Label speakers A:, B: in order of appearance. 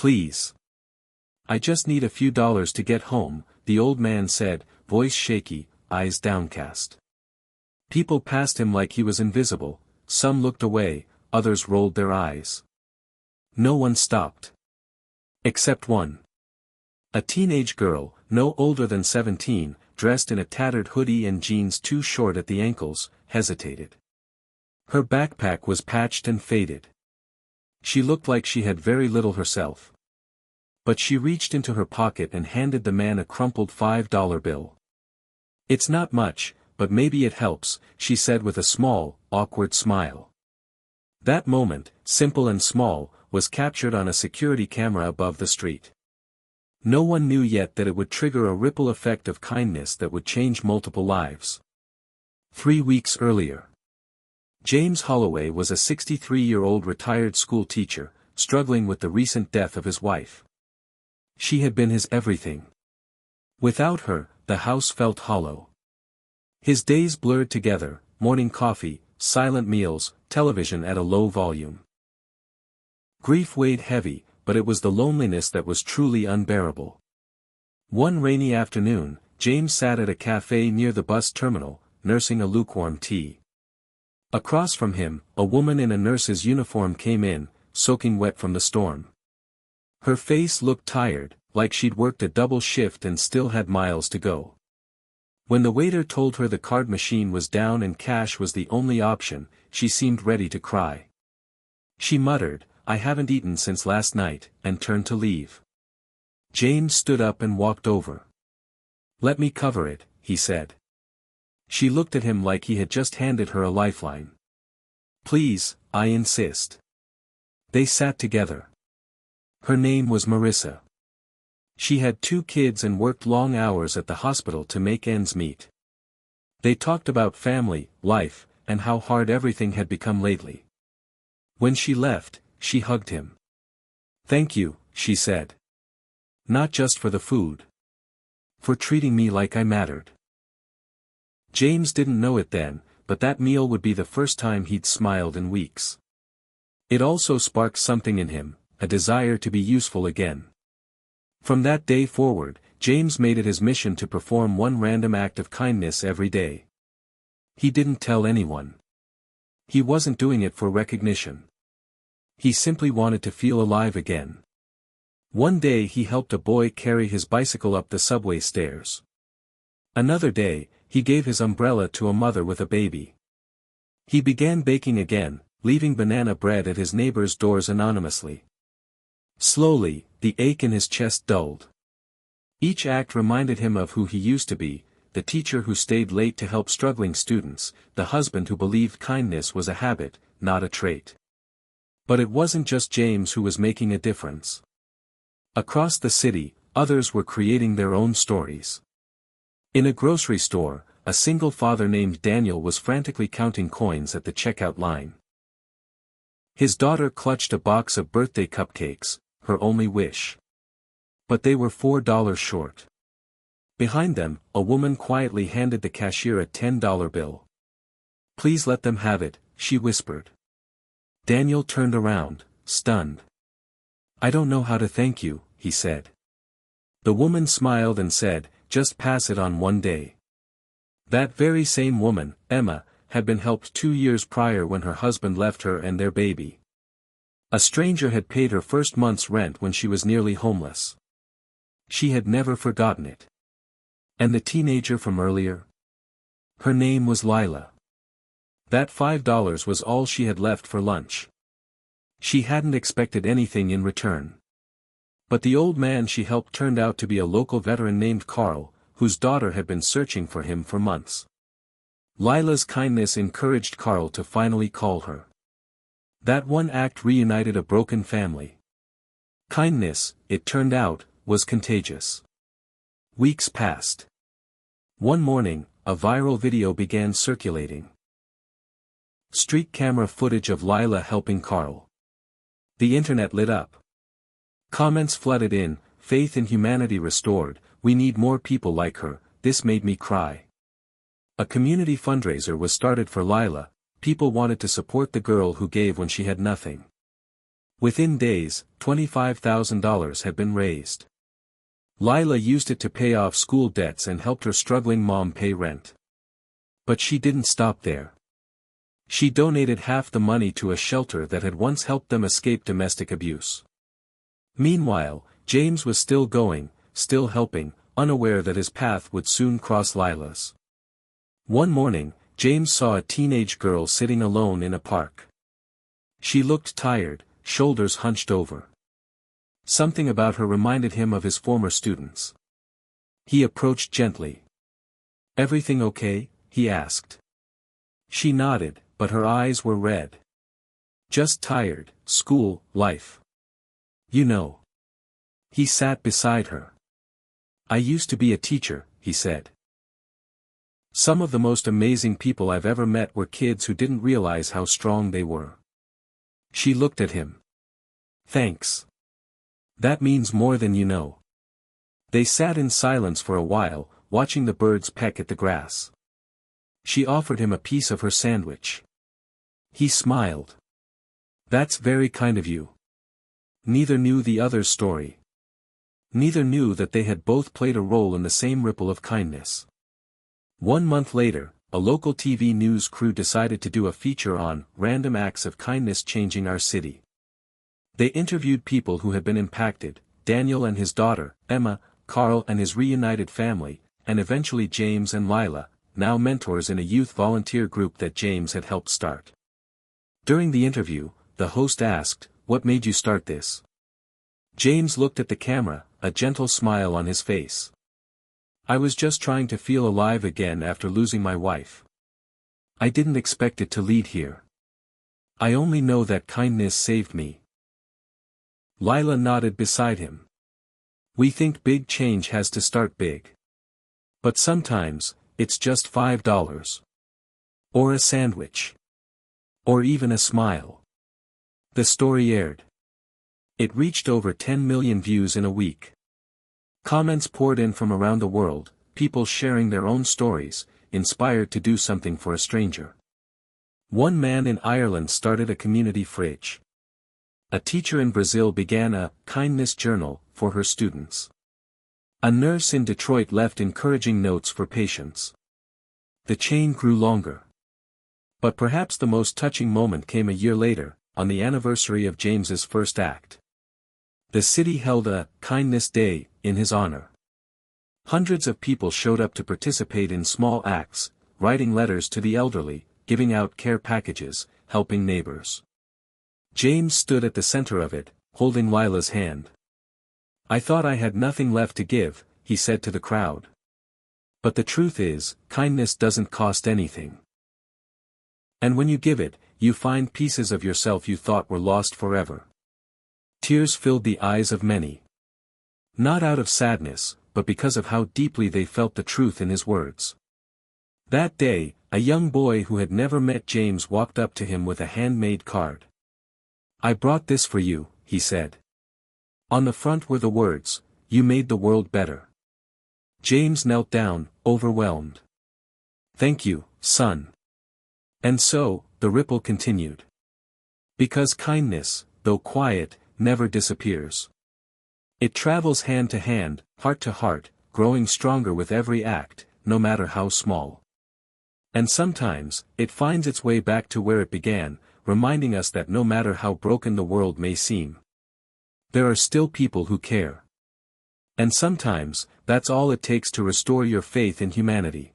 A: Please. I just need a few dollars to get home, the old man said, voice shaky, eyes downcast. People passed him like he was invisible, some looked away, others rolled their eyes. No one stopped. Except one. A teenage girl, no older than 17, dressed in a tattered hoodie and jeans too short at the ankles, hesitated. Her backpack was patched and faded. She looked like she had very little herself. But she reached into her pocket and handed the man a crumpled $5 bill. It's not much, but maybe it helps, she said with a small, awkward smile. That moment, simple and small, was captured on a security camera above the street. No one knew yet that it would trigger a ripple effect of kindness that would change multiple lives. 3 weeks earlier. James Holloway was a 63-year-old retired school teacher, struggling with the recent death of his wife. She had been his everything. Without her, the house felt hollow. His days blurred together, morning coffee, silent meals, television at a low volume. Grief weighed heavy, but it was the loneliness that was truly unbearable. One rainy afternoon, James sat at a cafe near the bus terminal, nursing a lukewarm tea. Across from him, a woman in a nurse's uniform came in, soaking wet from the storm. Her face looked tired, like she'd worked a double shift and still had miles to go. When the waiter told her the card machine was down and cash was the only option, she seemed ready to cry. She muttered, "I haven't eaten since last night," and turned to leave. James stood up and walked over. "Let me cover it," he said. She looked at him like he had just handed her a lifeline. "Please, I insist." They sat together. Her name was Marissa. She had 2 kids and worked long hours at the hospital to make ends meet. They talked about family, life, and how hard everything had become lately. When she left, she hugged him. "Thank you," she said. "Not just for the food. For treating me like I mattered." James didn't know it then, but that meal would be the first time he'd smiled in weeks. It also sparked something in him, a desire to be useful again. From that day forward, James made it his mission to perform one random act of kindness every day. He didn't tell anyone. He wasn't doing it for recognition. He simply wanted to feel alive again. One day he helped a boy carry his bicycle up the subway stairs. Another day, he gave his umbrella to a mother with a baby. He began baking again, leaving banana bread at his neighbors' doors anonymously. Slowly, the ache in his chest dulled. Each act reminded him of who he used to be, the teacher who stayed late to help struggling students, the husband who believed kindness was a habit, not a trait. But it wasn't just James who was making a difference. Across the city, others were creating their own stories. In a grocery store, a single father named Daniel was frantically counting coins at the checkout line. His daughter clutched a box of birthday cupcakes, her only wish. But they were $4 short. Behind them, a woman quietly handed the cashier a $10 bill. "Please let them have it," she whispered. Daniel turned around, stunned. "I don't know how to thank you," he said. The woman smiled and said, "Just pass it on one day." That very same woman, Emma, had been helped 2 years prior when her husband left her and their baby. A stranger had paid her first month's rent when she was nearly homeless. She had never forgotten it. And the teenager from earlier? Her name was Lila. That $5 was all she had left for lunch. She hadn't expected anything in return. But the old man she helped turned out to be a local veteran named Carl, whose daughter had been searching for him for months. Lila's kindness encouraged Carl to finally call her. That one act reunited a broken family. Kindness, it turned out, was contagious. Weeks passed. One morning, a viral video began circulating. Street camera footage of Lila helping Carl. The internet lit up. Comments flooded in, "Faith in humanity restored, we need more people like her, this made me cry." A community fundraiser was started for Lila, people wanted to support the girl who gave when she had nothing. Within days, $25,000 had been raised. Lila used it to pay off school debts and helped her struggling mom pay rent. But she didn't stop there. She donated half the money to a shelter that had once helped them escape domestic abuse. Meanwhile, James was still going, still helping, unaware that his path would soon cross Lila's. One morning, James saw a teenage girl sitting alone in a park. She looked tired, shoulders hunched over. Something about her reminded him of his former students. He approached gently. "Everything okay?" he asked. She nodded, but her eyes were red. "Just tired, school, life. You know." He sat beside her. "I used to be a teacher," he said. "Some of the most amazing people I've ever met were kids who didn't realize how strong they were." She looked at him. "Thanks. That means more than you know." They sat in silence for a while, watching the birds peck at the grass. She offered him a piece of her sandwich. He smiled. "That's very kind of you." Neither knew the other's story. Neither knew that they had both played a role in the same ripple of kindness. 1 month later, a local TV news crew decided to do a feature on random acts of kindness changing our city. They interviewed people who had been impacted, Daniel and his daughter, Emma, Carl and his reunited family, and eventually James and Lila, now mentors in a youth volunteer group that James had helped start. During the interview, the host asked, "What made you start this?" James looked at the camera, a gentle smile on his face. "I was just trying to feel alive again after losing my wife. I didn't expect it to lead here. I only know that kindness saved me." Lila nodded beside him. "We think big change has to start big. But sometimes, it's just $5. Or a sandwich. Or even a smile." The story aired. It reached over 10 million views in a week. Comments poured in from around the world, people sharing their own stories, inspired to do something for a stranger. One man in Ireland started a community fridge. A teacher in Brazil began a kindness journal for her students. A nurse in Detroit left encouraging notes for patients. The chain grew longer. But perhaps the most touching moment came a year later, on the anniversary of James's first act. The city held a Kindness Day in his honor. Hundreds of people showed up to participate in small acts, writing letters to the elderly, giving out care packages, helping neighbors. James stood at the center of it, holding Lila's hand. "I thought I had nothing left to give," he said to the crowd. "But the truth is, kindness doesn't cost anything. And when you give it, you find pieces of yourself you thought were lost forever." Tears filled the eyes of many. Not out of sadness, but because of how deeply they felt the truth in his words. That day, a young boy who had never met James walked up to him with a handmade card. "I brought this for you," he said. On the front were the words, "You made the world better." James knelt down, overwhelmed. "Thank you, son." And so, the ripple continued. Because kindness, though quiet, never disappears. It travels hand to hand, heart to heart, growing stronger with every act, no matter how small. And sometimes, it finds its way back to where it began, reminding us that no matter how broken the world may seem, there are still people who care. And sometimes, that's all it takes to restore your faith in humanity.